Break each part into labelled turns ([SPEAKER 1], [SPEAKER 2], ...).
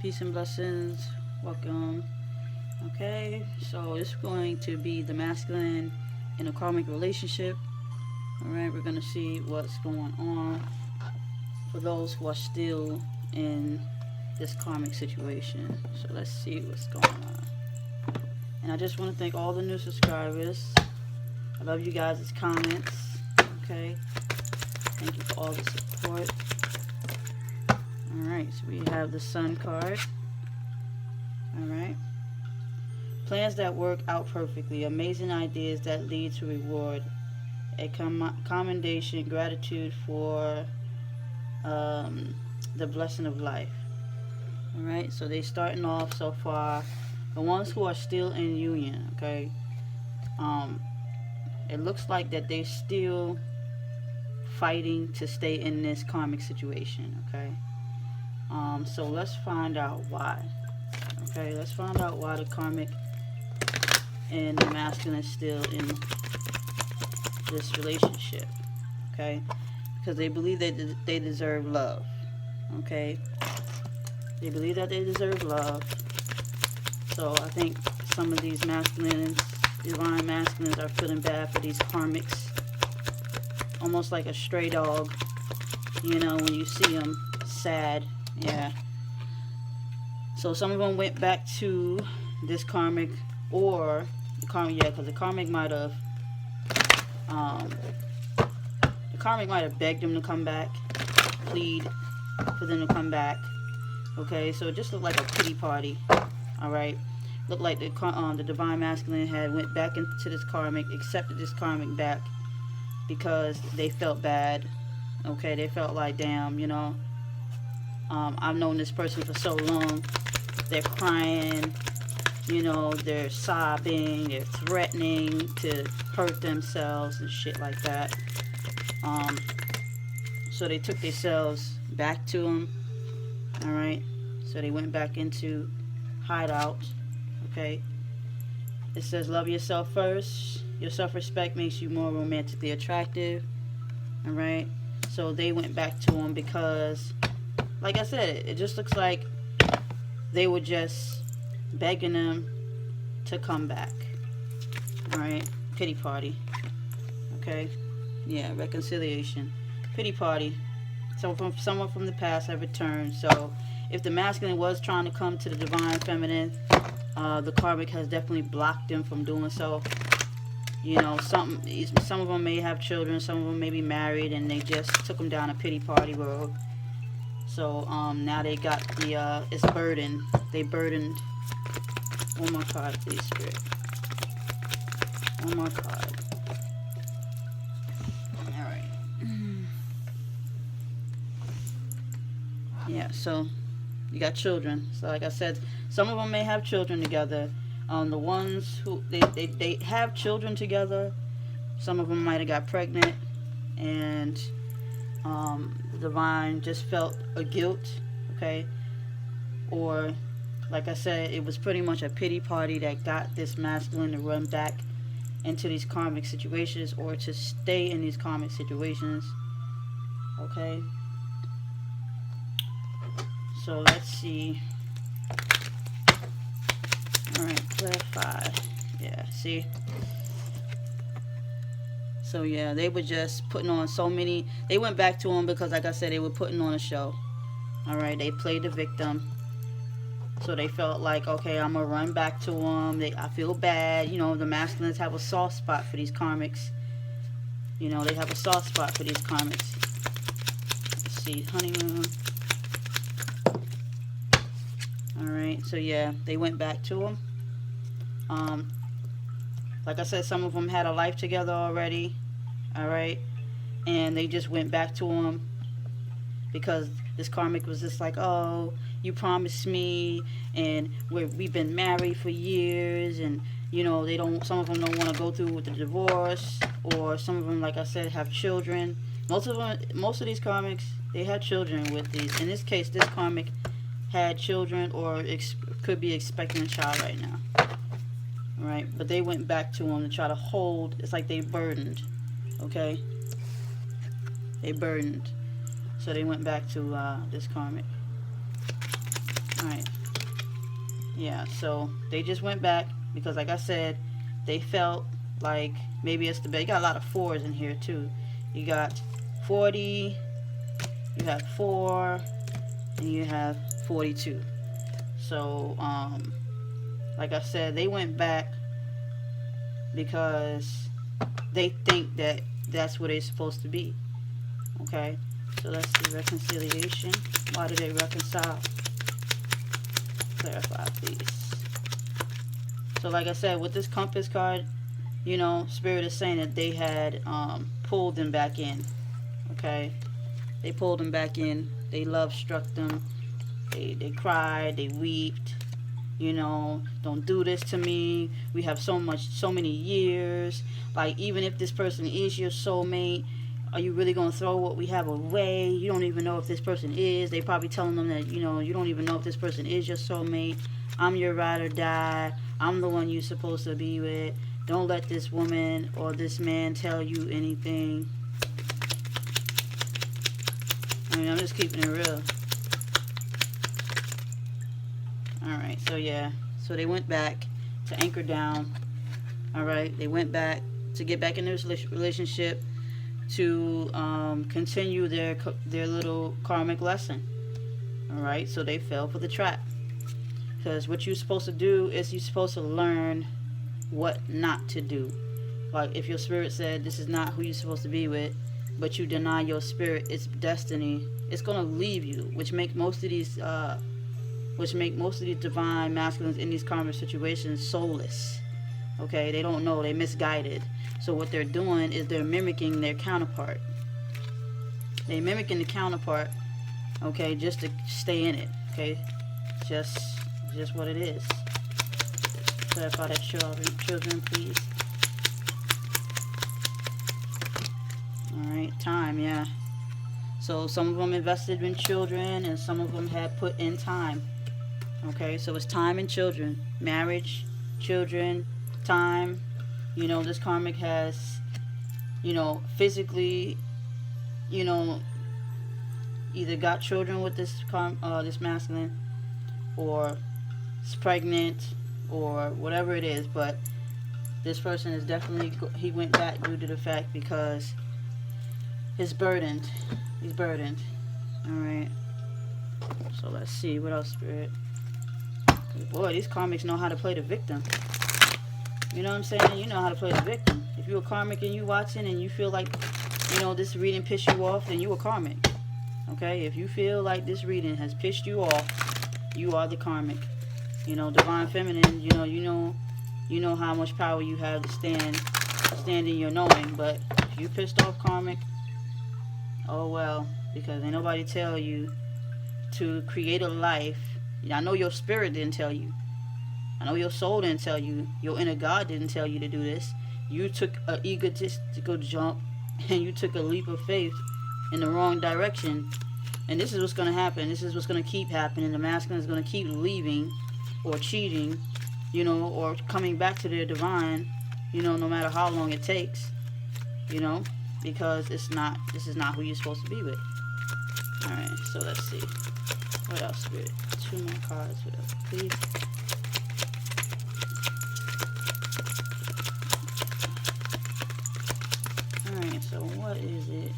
[SPEAKER 1] Peace and blessings. Welcome. Okay, so it's going to be the masculine in a karmic relationship. Alright, we're going to see what's going on for those who are still in this karmic situation. So let's see what's going on. And I just want to thank all the new subscribers. I love you guys' comments. Okay, thank you for all the support. Alright, so we have the Sun card. Alright. Plans that work out perfectly. Amazing ideas that lead to reward. A commendation, gratitude for the blessing of life. Alright, so they starting off so far. The ones who are still in union, okay. It looks like that they're still fighting to stay in this karmic situation, okay. So let's find out why. Okay, let's find out why the karmic and the masculine is still in this relationship. Okay, because they believe that they deserve love. Okay, they believe that they deserve love. So I think some of these masculines, divine masculines, are feeling bad for these karmics. Almost like a stray dog, you know, when you see them sad. Yeah. So some of them went back to this karmic, or the karmic, yeah, because the karmic might have begged them to come back, plead for them to come back. Okay, so it just looked like a pity party. All right, looked like the divine masculine had went back into this karmic, accepted this karmic back because they felt bad. Okay, they felt like, damn, you know, I've known this person for so long. They're crying, you know, they're sobbing, they're threatening to hurt themselves and shit like that. So they took themselves back to them. Alright, so they went back into hideout. Okay, it says love yourself first. Your self-respect makes you more romantically attractive. Alright, so they went back to him because, like I said, it just looks like they were just begging them to come back. Alright, pity party. Okay, yeah, reconciliation, pity party. So someone from the past have returned. So if the masculine was trying to come to the divine feminine, the karmic has definitely blocked them from doing so. You know, some of them may have children, some of them may be married, and they just took them down a pity party road. So now they got the it's burdened. They burdened. One more card, please, Spirit. One more card. All right. Yeah. So you got children. So like I said, some of them may have children together. The ones who they have children together, some of them might have got pregnant, and the divine just felt a guilt, okay? Or, like I said, it was pretty much a pity party that got this masculine to run back into these karmic situations, or to stay in these karmic situations, okay? So let's see. Alright, clarify. Yeah, see? So yeah, they were just putting on so many. They went back to him because, like I said, they were putting on a show. Alright, they played the victim. So they felt like, okay, I'm going to run back to him. I feel bad. You know, the masculines have a soft spot for these karmics. You know, they have a soft spot for these karmics. Let's see, honeymoon. Alright, so yeah, they went back to him. Like I said, some of them had a life together already. Alright, and they just went back to him because this karmic was just like, oh, you promised me, and we've been married for years, and you know, some of them don't want to go through with the divorce, or some of them, like I said, have children. Most of these karmics, they had children with these. In this case, this karmic had children, or could be expecting a child right now. Right, but they went back to him to try to hold. It's like they burdened. Okay, they burdened. So they went back to this karmic. Alright. Yeah, so they just went back because, like I said, they felt like maybe it's the best. You got a lot of 4s in here too. You got 40, you have 4, and you have 42. So, like I said, they went back because they think that that's where they're supposed to be. Okay, so let's see, reconciliation. Why did they reconcile? Clarify, please. So like I said, with this compass card, you know, Spirit is saying that they had pulled them back in. Okay, they pulled them back in. They love struck them. They cried, they wept. You know, don't do this to me. We have so many years. Like, even if this person is your soulmate, are you really going to throw what we have away? You don't even know if this person is. They probably telling them that, you know, you don't even know if this person is your soulmate. I'm your ride or die. I'm the one you're supposed to be with. Don't let this woman or this man tell you anything. I mean, I'm just keeping it real. Alright, so yeah. So they went back to anchor down. Alright, they went back to get back in this relationship to continue their little karmic lesson. Alright, so they fell for the trap. Because what you're supposed to do is you're supposed to learn what not to do. Like, if your spirit said this is not who you're supposed to be with, but you deny your spirit its destiny, it's going to leave you, which make most of these divine masculines in these karmic situations soulless. Okay, they don't know, they're misguided. So what they're doing is they're mimicking their counterpart. They're mimicking the counterpart, okay, just to stay in it. Okay, just what it is. Clarify that, children, please. Alright, time, yeah. So some of them invested in children and some of them had put in time. Okay, so it's time and children. Marriage, children, time. You know, this karmic has, you know, physically, you know, either got children with this masculine, or is pregnant, or whatever it is. But this person is definitely, he went back due to the fact because he's burdened. He's burdened. Alright. So let's see. What else, Spirit? Boy, these karmics know how to play the victim. You know what I'm saying? You know how to play the victim. If you're a karmic and you watching and you feel like, you know, this reading pissed you off, then you a karmic. Okay? If you feel like this reading has pissed you off, you are the karmic. You know, divine feminine, you know how much power you have to stand in your knowing. But if you pissed off karmic, oh well, because ain't nobody tell you to create a life. I know your spirit didn't tell you. I know your soul didn't tell you. Your inner God didn't tell you to do this. You took an egotistical jump and you took a leap of faith in the wrong direction. And this is what's going to happen. This is what's going to keep happening. The masculine is going to keep leaving or cheating, you know, or coming back to their divine, you know, no matter how long it takes, you know, because this is not who you're supposed to be with. Alright, so let's see. What else, Spirit? 2 more cards, please. Alright, so what is it?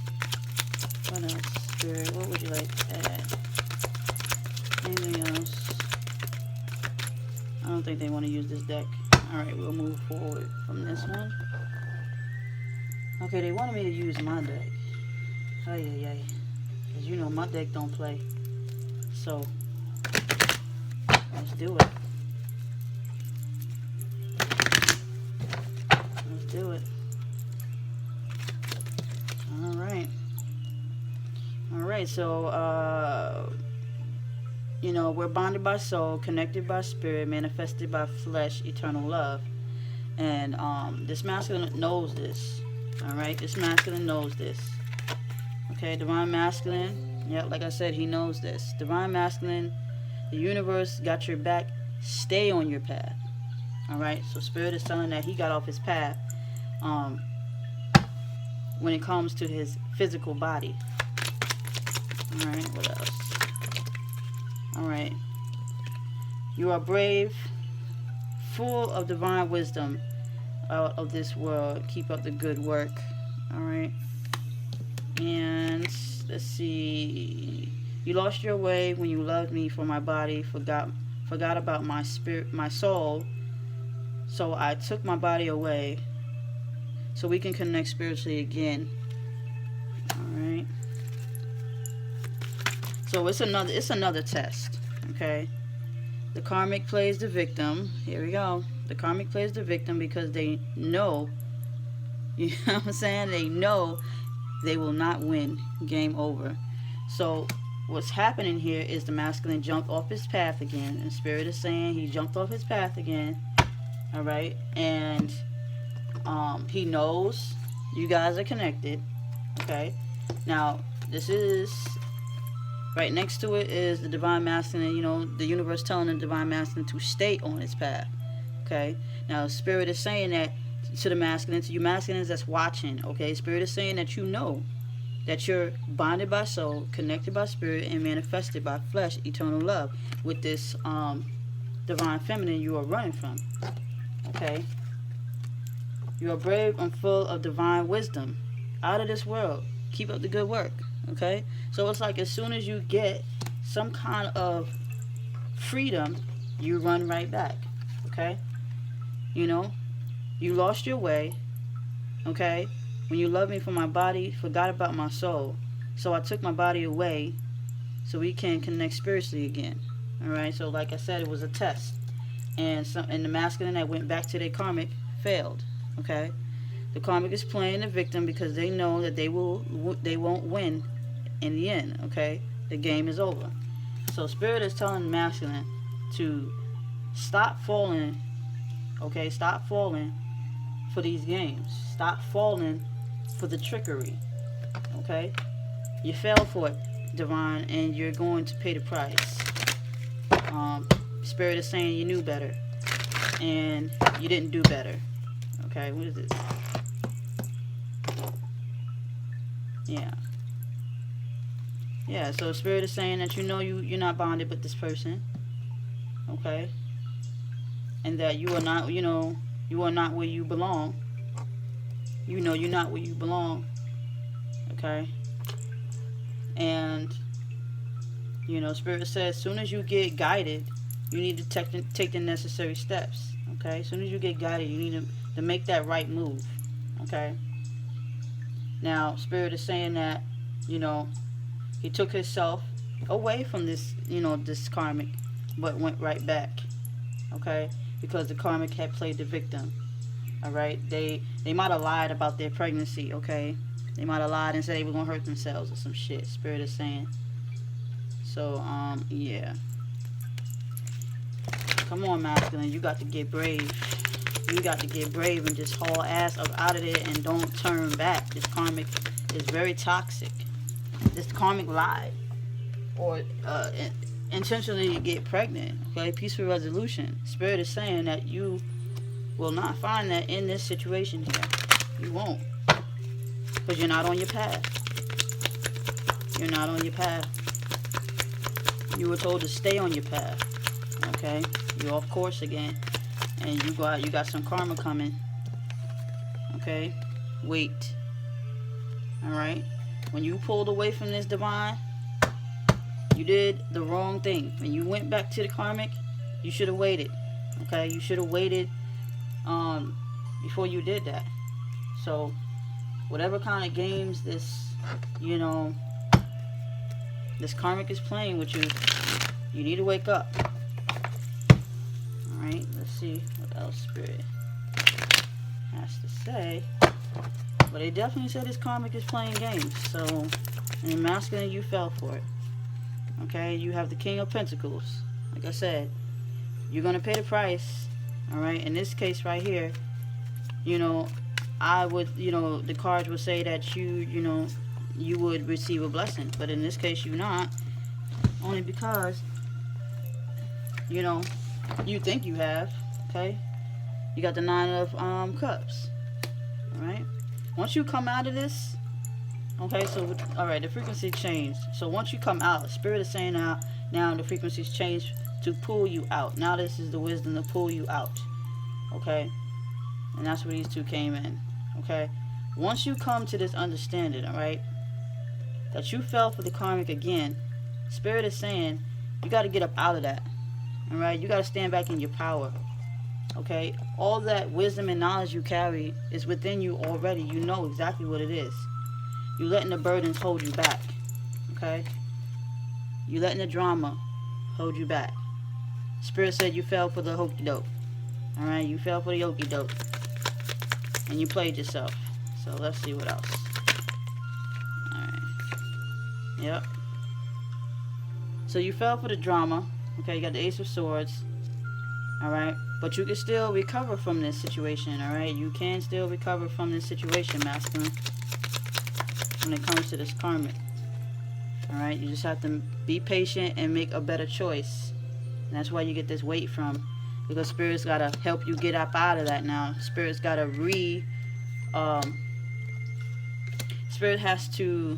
[SPEAKER 1] What else, Spirit? What would you like to add? Anything else? I don't think they want to use this deck. Alright, we'll move forward from this one. Okay, they wanted me to use my deck. Ay. Because you know my deck don't play. So, let's do it. Let's do it. Alright, so, you know, we're bonded by soul, connected by spirit, manifested by flesh, eternal love. And this masculine knows this. Alright, this masculine knows this. Okay, divine masculine, yeah, like I said, he knows this. Divine masculine, the universe got your back. Stay on your path. Alright, so spirit is telling that he got off his path when it comes to his physical body. Alright, what else? Alright, You are brave, full of divine wisdom out of this world. Keep up the good work. All right. And let's see. You lost your way when you loved me for my body, forgot about my spirit, my soul. So I took my body away so we can connect spiritually again. All right. So it's another test. Okay. The karmic plays the victim. Here we go. The karmic plays the victim because they know, you know what I'm saying? They know they will not win. Game over. So what's happening here is the masculine jumped off his path again. And Spirit is saying he jumped off his path again. All right. And he knows you guys are connected. Okay. Now, this is right next to it is the divine masculine. You know, the universe telling the divine masculine to stay on its path. Okay. Now, Spirit is saying that to the masculine, to you masculines that's watching. Okay. Spirit is saying that you know that you're bonded by soul, connected by spirit, and manifested by flesh, eternal love with this divine feminine you are running from. Okay. You are brave and full of divine wisdom. Out of this world. Keep up the good work. Okay. So it's like as soon as you get some kind of freedom, you run right back. Okay. You know, you lost your way. Okay. When you loved me for my body, forgot about my soul. So I took my body away so we can connect spiritually again. All right. So like I said, it was a test. And the masculine that went back to their karmic failed. Okay. The karmic is playing the victim because they know that they won't win in the end. Okay. The game is over. So Spirit is telling the masculine to stop falling. Okay. Stop falling for these games. Stop falling for the trickery. Okay. You fell for it, divine, and you're going to pay the price. Spirit is saying you knew better and you didn't do better. Okay, what is this? Yeah, so Spirit is saying that you know you're not bonded with this person. Okay. And that you are not, you are not where you belong. You know you're not where you belong. Okay. And, Spirit says as soon as you get guided, you need to take the necessary steps. Okay. As soon as you get guided, you need to make that right move. Okay. Now, Spirit is saying that, he took himself away from this, this karmic, but went right back. Okay. Because the karmic had played the victim. All right. They might have lied about their pregnancy. Okay. They might have lied and said they were going to hurt themselves or some shit. Spirit is saying. So, yeah. Come on, masculine. You got to get brave. You got to get brave and just haul ass up out of there and don't turn back. This karmic is very toxic. This karmic lied or intentionally get pregnant. Okay, peaceful resolution. Spirit is saying that you will not find that in this situation here. You won't, because you're not on your path. You're not on your path. You were told to stay on your path. Okay, you're off course again. And you got some karma coming. Okay? Wait. Alright? When you pulled away from this divine, you did the wrong thing. When you went back to the karmic, you should have waited. Okay? You should have waited before you did that. So, whatever kind of games this, this karmic is playing with you, you need to wake up. Alright, let's see what else Spirit has to say. But they definitely said this karmic is playing games. So, in masculine, you fell for it. Okay, you have the King of Pentacles. Like I said, you're going to pay the price. Alright, in this case right here, I would, the cards would say that you would receive a blessing. But in this case, you're not. Only because, you think you have. Okay, you got the 9 of Cups. All right, once you come out of this, okay, so all right, the frequency changed. So once you come out, Spirit is saying now Now the frequency's changed to pull you out. Now this is the wisdom to pull you out. Okay? And that's where these two came in. Okay? Once you come to this understanding, alright, that you fell for the karmic again, Spirit is saying you got to get up out of that. Alright? You got to stand back in your power. Okay? All that wisdom and knowledge you carry is within you already. You know exactly what it is. You're letting the burdens hold you back. Okay? You're letting the drama hold you back. Spirit said you fell for the hokey doke. Alright? You fell for the okey doke. And you played yourself. So let's see what else. Alright. Yep. So you fell for the drama. Okay, you got the Ace of Swords. Alright. But you can still recover from this situation. Alright. You can still recover from this situation, masculine. When it comes to this karmic. Alright. You just have to be patient and make a better choice. And that's why you get this weight from. Because Spirit's got to help you get up out of that now. Spirit's got to Spirit has to,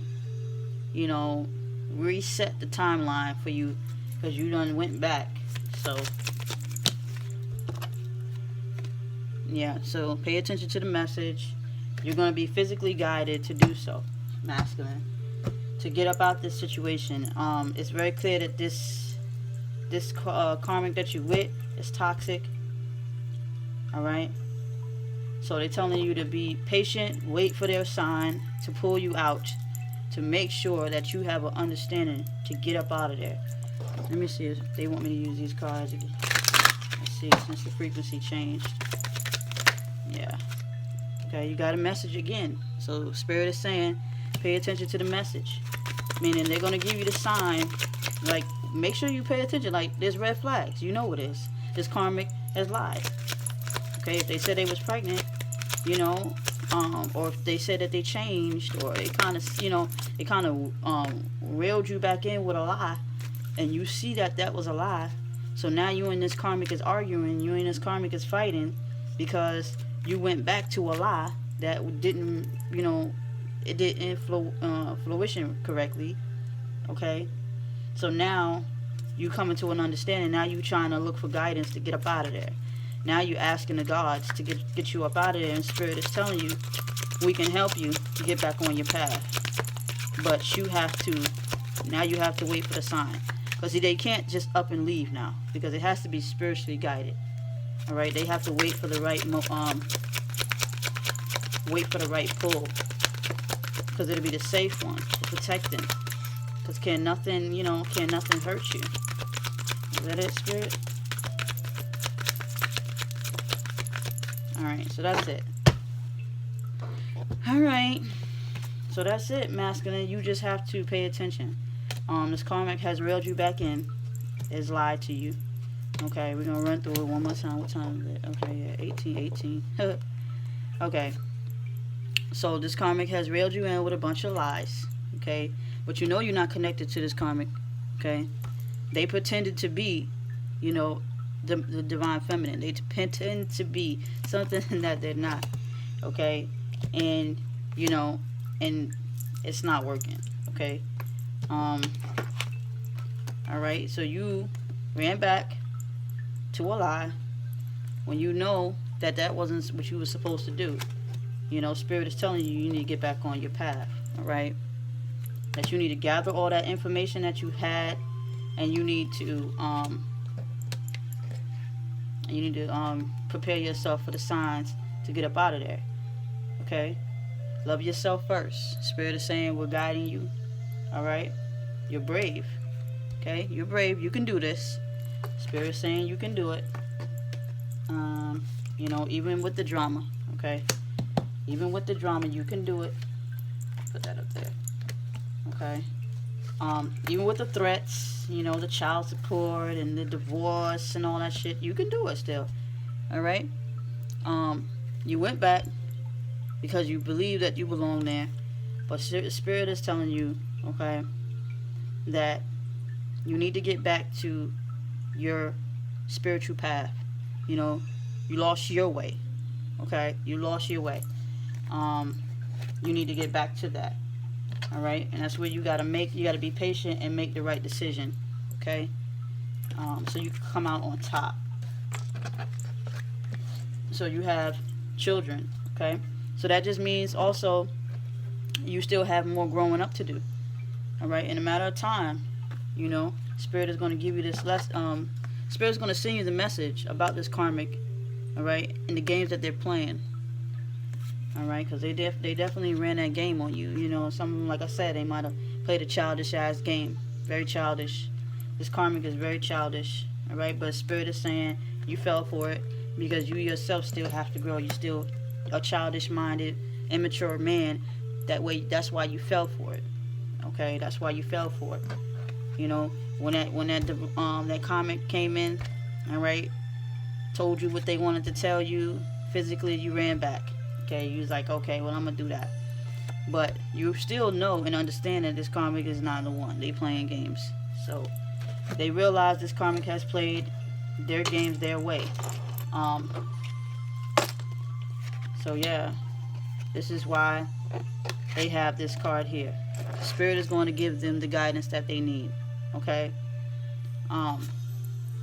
[SPEAKER 1] you know, reset the timeline for you. Because you done went back. So, yeah. So, pay attention to the message. You're going to be physically guided to do so, masculine. To get up out this situation. It's very clear that this karmic that you with is toxic. Alright? So they're telling you to be patient, wait for their sign to pull you out, to make sure that you have an understanding to get up out of there. Let me see if they want me to use these cards again. Let's see, since the frequency changed. Yeah. Okay, you got a message again. So Spirit is saying, pay attention to the message. Meaning they're going to give you the sign. Like, make sure you pay attention. Like, there's red flags. You know what it is. This karmic has lied. Okay, if they said they was pregnant, you know, or if they said that they changed, or it kind of, you know, it kind of reeled you back in with a lie, and you see that that was a lie. So now you and this karmic is arguing. You and this karmic is fighting because you went back to a lie that didn't, you know, it didn't fruition correctly. Okay, so now you come into an understanding. Now you trying to look for guidance to get up out of there. Now you asking the gods to get you up out of there, and Spirit is telling you we can help you to get back on your path. But you have to, now you have to wait for the sign. Because they can't just up and leave now, because it has to be spiritually guided. Alright, they have to wait for the right pull. Because it'll be the safe one to protect them. Because can nothing hurt you. Is that it, Spirit? Alright, so that's it. Alright. So that's it, masculine. You just have to pay attention. This karmic has reeled you back in. Has lied to you. Okay, we're going to run through it one more time. What time is it? Okay, yeah, 18. Okay. So this karmic has reeled you in with a bunch of lies. Okay. But you know you're not connected to this karmic. Okay. They pretended to be, you know, the divine feminine. They pretend to be something that they're not. Okay. And, you know, and it's not working. Okay. Alright, so you ran back to a lie when you know that that wasn't what you were supposed to do. You know, Spirit is telling you you need to get back on your path. Alright? That you need to gather all that information that you had, and you need to prepare yourself for the signs to get up out of there. Okay? Love yourself first. Spirit is saying we're guiding you. Alright? You're brave. Okay? You're brave. You can do this. Spirit is saying you can do it. You know, even with the drama. Okay? Even with the drama, you can do it. Put that up there. Okay? Even with the threats, you know, the child support and the divorce and all that shit, you can do it still. Alright? You went back because you believe that you belong there. But Spirit is telling you, okay, that you need to get back to your spiritual path. You know, you lost your way. Okay? You lost your way. You need to get back to that. Alright? And that's where you gotta be patient and make the right decision. okay? So you can come out on top. So you have children, okay? So that just means also you still have more growing up to do, all right? In a matter of time, you know, Spirit is going to give you this Spirit is going to send you the message about this karmic, all right, and the games that they're playing, all right, because they definitely ran that game on you. You know, some of them, like I said, they might have played a childish ass game, very childish. This karmic is very childish, all right, but Spirit is saying you fell for it because you yourself still have to grow. You still a childish minded, immature man. That's why you fell for it. Okay, that's why you fell for it. You know, when that karmic came in, all right, told you what they wanted to tell you, physically you ran back. Okay, you was like, okay, well, I'm gonna do that. But you still know and understand that this karmic is not the one. They playing games. So they realize this karmic has played their games their way. So yeah, this is why they have this card here. Spirit is going to give them the guidance that they need. Okay?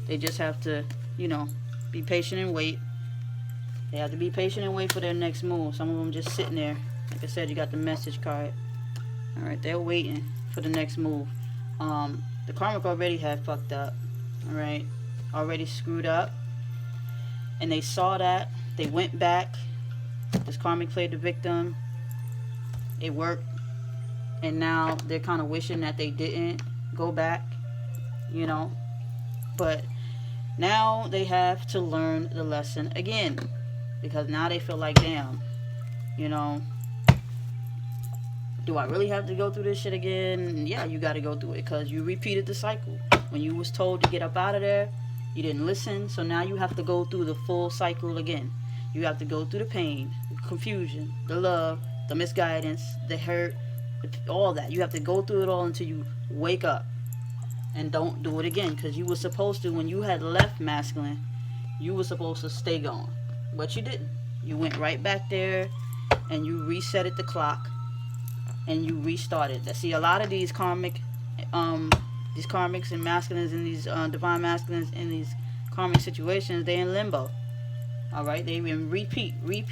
[SPEAKER 1] They just have to, you know, be patient and wait. They have to be patient and wait for their next move. Some of them just sitting there. Like I said, you got the message card. Alright, they're waiting for the next move. The karmic already had fucked up. Alright? Already screwed up. And they saw that. They went back. This karmic played the victim. It worked. And now they're kind of wishing that they didn't go back. You know? But now they have to learn the lesson again. Because now they feel like, damn, you know, do I really have to go through this shit again? Yeah, you got to go through it because you repeated the cycle. When you was told to get up out of there, you didn't listen. So now you have to go through the full cycle again. You have to go through the pain, the confusion, the love, the misguidance, the hurt, all that. You have to go through it all until you wake up and don't do it again. Because you were supposed to, when you had left masculine, you were supposed to stay gone. But you didn't. You went right back there and you resetted the clock and you restarted. See, a lot of these karmics and masculines and these divine masculines in these karmic situations, they're in limbo. Alright? They in repeat. They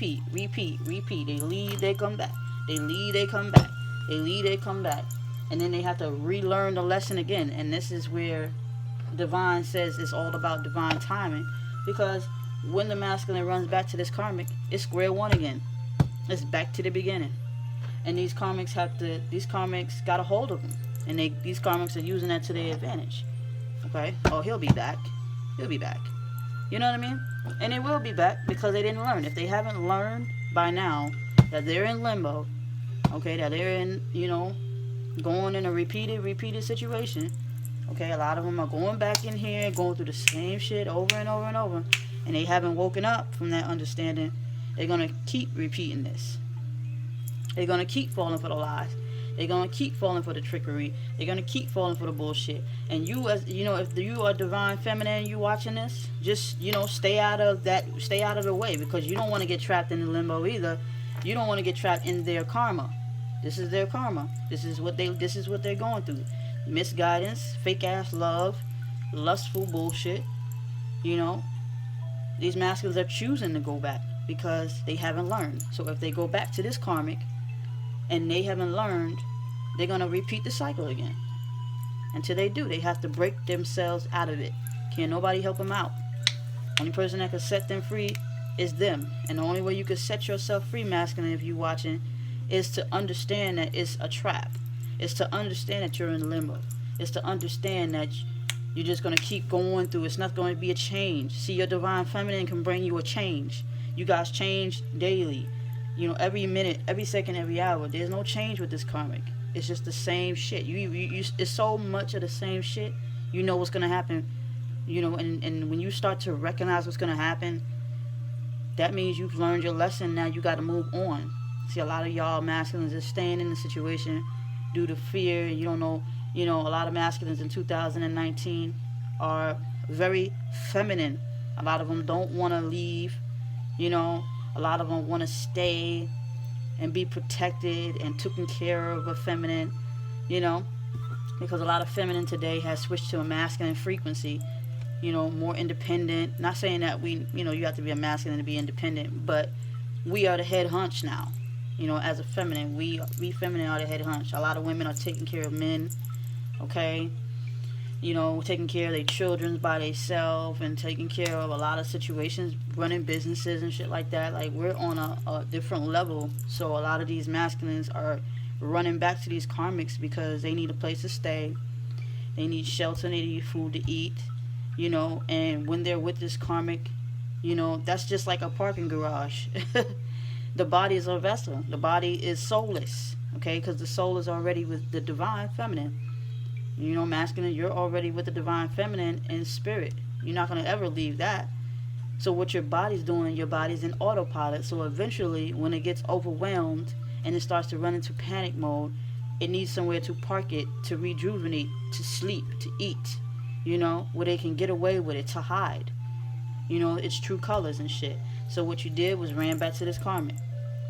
[SPEAKER 1] leave, they come back. They leave, they come back. They leave, they come back. And then they have to relearn the lesson again. And this is where divine says it's all about divine timing. Because when the masculine runs back to this karmic, it's square one again. It's back to the beginning. And these karmics got a hold of them. And these karmics are using that to their advantage. Okay? Oh, he'll be back. He'll be back. You know what I mean? And they will be back because they didn't learn. If they haven't learned by now that they're in limbo, okay, that they're in, you know, going in a repeated situation, okay, a lot of them are going back in here, going through the same shit over and over and over. And they haven't woken up from that understanding. They're going to keep repeating this. They're going to keep falling for the lies. They're going to keep falling for the trickery. They're going to keep falling for the bullshit. And you, as you know, if you are divine feminine, you watching this, just, you know, stay out of the way, because you don't want to get trapped in the limbo either. You don't want to get trapped in their karma. This is their karma. This is what they're going through. Misguidance, fake ass love, lustful bullshit, you know. These masculines are choosing to go back because they haven't learned. So if they go back to this karmic and they haven't learned, they're going to repeat the cycle again. Until they do, they have to break themselves out of it. Can't nobody help them out. Only person that can set them free is them. And the only way you can set yourself free, masculine, if you're watching, is to understand that it's a trap. It's to understand that you're in limbo. It's to understand that you're just going to keep going through. It's not going to be a change. See, your divine feminine can bring you a change. You guys change daily. You know, every minute, every second, every hour. There's no change with this karmic. It's just the same shit. It's so much of the same shit. You know what's going to happen. You know, and when you start to recognize what's going to happen, that means you've learned your lesson. Now you got to move on. See, a lot of y'all masculines are staying in the situation due to fear. You don't know. You know, a lot of masculines in 2019 are very feminine. A lot of them don't want to leave. You know, a lot of them want to stay and be protected and taken care of, a feminine. You know, because a lot of feminine today has switched to a masculine frequency, more independent. Not saying that you have to be a masculine to be independent, but we are the head hunch now. As a feminine, we feminine are the head hunch. A lot of women are taking care of men, okay? Taking care of their children by themselves and taking care of a lot of situations, running businesses and shit like that. Like, we're on a different level. So a lot of these masculines are running back to these karmics because they need a place to stay. They need shelter. They need food to eat. And when they're with this karmic, that's just like a parking garage. The body is a vessel. The body is soulless, okay? Because the soul is already with the divine feminine. Masculine, you're already with the divine feminine in spirit. You're not going to ever leave that. So what your body's doing, your body's in autopilot. So eventually, when it gets overwhelmed and it starts to run into panic mode, it needs somewhere to park it, to rejuvenate, to sleep, to eat, where they can get away with it, to hide. Its true colors and shit. So what you did was ran back to this karmic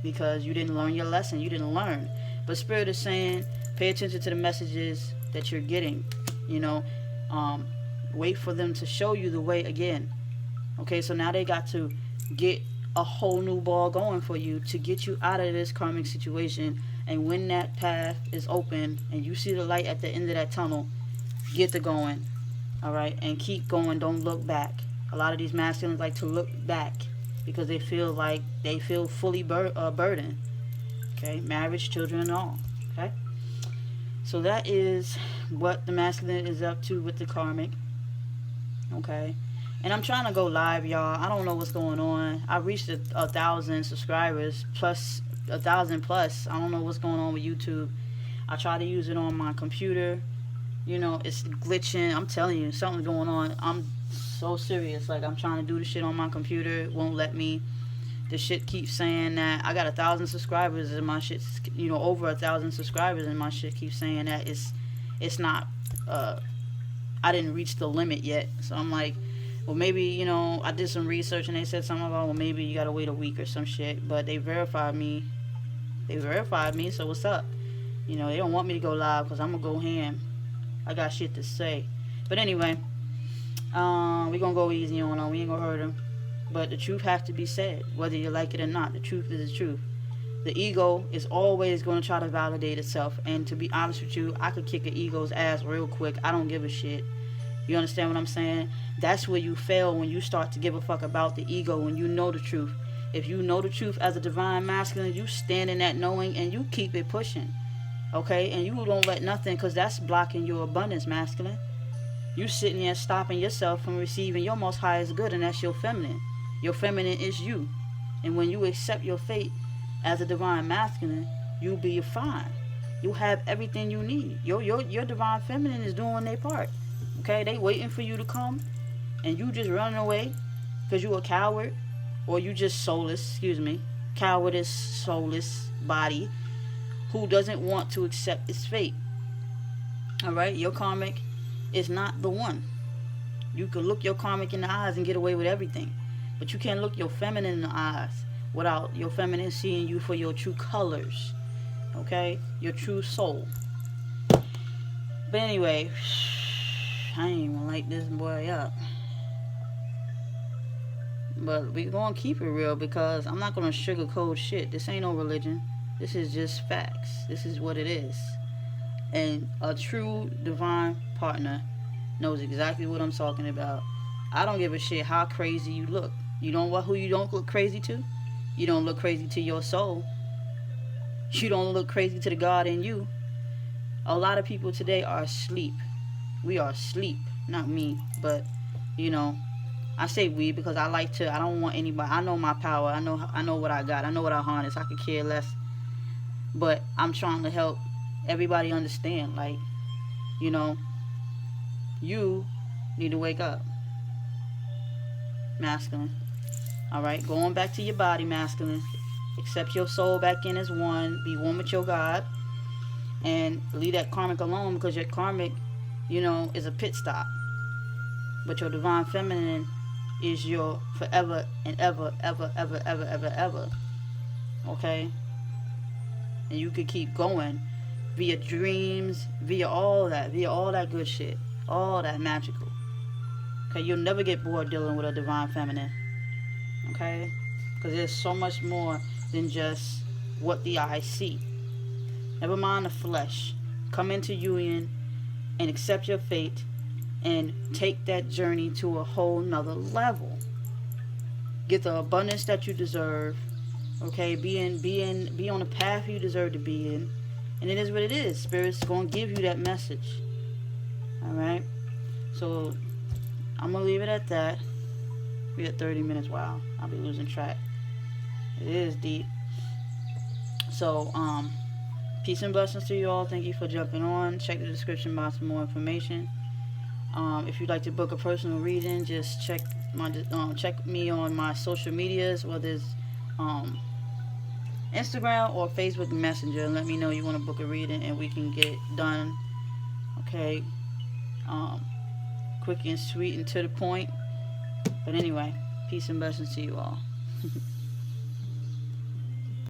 [SPEAKER 1] because you didn't learn your lesson. You didn't learn. But Spirit is saying, pay attention to the messages that you're getting. Wait for them to show you the way again. Okay, so now they got to get a whole new ball going for you to get you out of this karmic situation. And when that path is open and you see the light at the end of that tunnel, get to going. All right, and keep going. Don't look back. A lot of these masculines like to look back because they feel fully burdened. Okay, marriage, children, and all. Okay, so that is what the masculine is up to with the karmic. Okay, and I'm trying to go live, y'all. I don't know what's going on. I reached 1,000 subscribers plus 1,000 plus. I don't know what's going on with YouTube. I try to use it on my computer. It's glitching. I'm telling you, something's going on. I'm so serious. Like, I'm trying to do the shit on my computer. It won't let me. The shit keeps saying that I got 1,000 subscribers and my shit's, over 1,000 subscribers and my shit keeps saying that it's not, I didn't reach the limit yet. So I'm like, well, maybe, I did some research and they said something about, well, maybe you gotta wait a week or some shit. But they verified me. So what's up? They don't want me to go live because I'm gonna go ham. I got shit to say. But anyway, we're gonna go easy on them. We ain't gonna hurt them. But the truth has to be said, whether you like it or not. The truth is the truth. The ego is always going to try to validate itself. And to be honest with you, I could kick an ego's ass real quick. I don't give a shit. You understand what I'm saying? That's where you fail, when you start to give a fuck about the ego, when you know the truth. If you know the truth as a divine masculine, you stand in that knowing and you keep it pushing. Okay? And you don't let nothing, because that's blocking your abundance, masculine. You sitting there stopping yourself from receiving your most highest good, and that's your feminine. Your feminine is you. And when you accept your fate as a divine masculine, you'll be fine. You'll have everything you need. Your divine feminine is doing their part. Okay? They waiting for you to come, and you just running away because you a coward, or you just soulless, cowardice, soulless body who doesn't want to accept its fate. Alright? Your karmic is not the one. You can look your karmic in the eyes and get away with everything. But you can't look your feminine in the eyes without your feminine seeing you for your true colors. Okay? Your true soul. But anyway, I ain't even light this boy up. But we're going to keep it real because I'm not going to sugarcoat shit. This ain't no religion. This is just facts. This is what it is. And a true divine partner knows exactly what I'm talking about. I don't give a shit how crazy you look. You know what? Who you don't look crazy to? You don't look crazy to your soul. You don't look crazy to the God in you. A lot of people today are asleep. We are asleep. Not me, but I say we because I don't want anybody. I know my power. I know what I got. I know what I harness. I could care less. But I'm trying to help everybody understand. Like, you need to wake up. Masculine. Alright, going back to your body, masculine. Accept your soul back in as one. Be one with your God. And leave that karmic alone, because your karmic, is a pit stop. But your divine feminine is your forever and ever, ever, ever, ever, ever, ever. Okay? And you could keep going via dreams, via all that good shit, all that magical. Okay, you'll never get bored dealing with a divine feminine. Okay, because there's so much more than just what the eyes see. Never mind the flesh. Come into union and accept your fate and take that journey to a whole nother level. Get the abundance that you deserve. Okay, be on the path you deserve to be in. And it is what it is. Spirit's gonna give you that message. Alright? So I'm gonna leave it at that. We at 30 minutes. Wow, I'll be losing track. It is deep. So, peace and blessings to you all. Thank you for jumping on. Check the description box for more information. If you'd like to book a personal reading, just check me on my social medias, whether it's Instagram or Facebook Messenger, and let me know you want to book a reading, and we can get it done. Okay, quick and sweet and to the point. But anyway, peace and blessings to you all.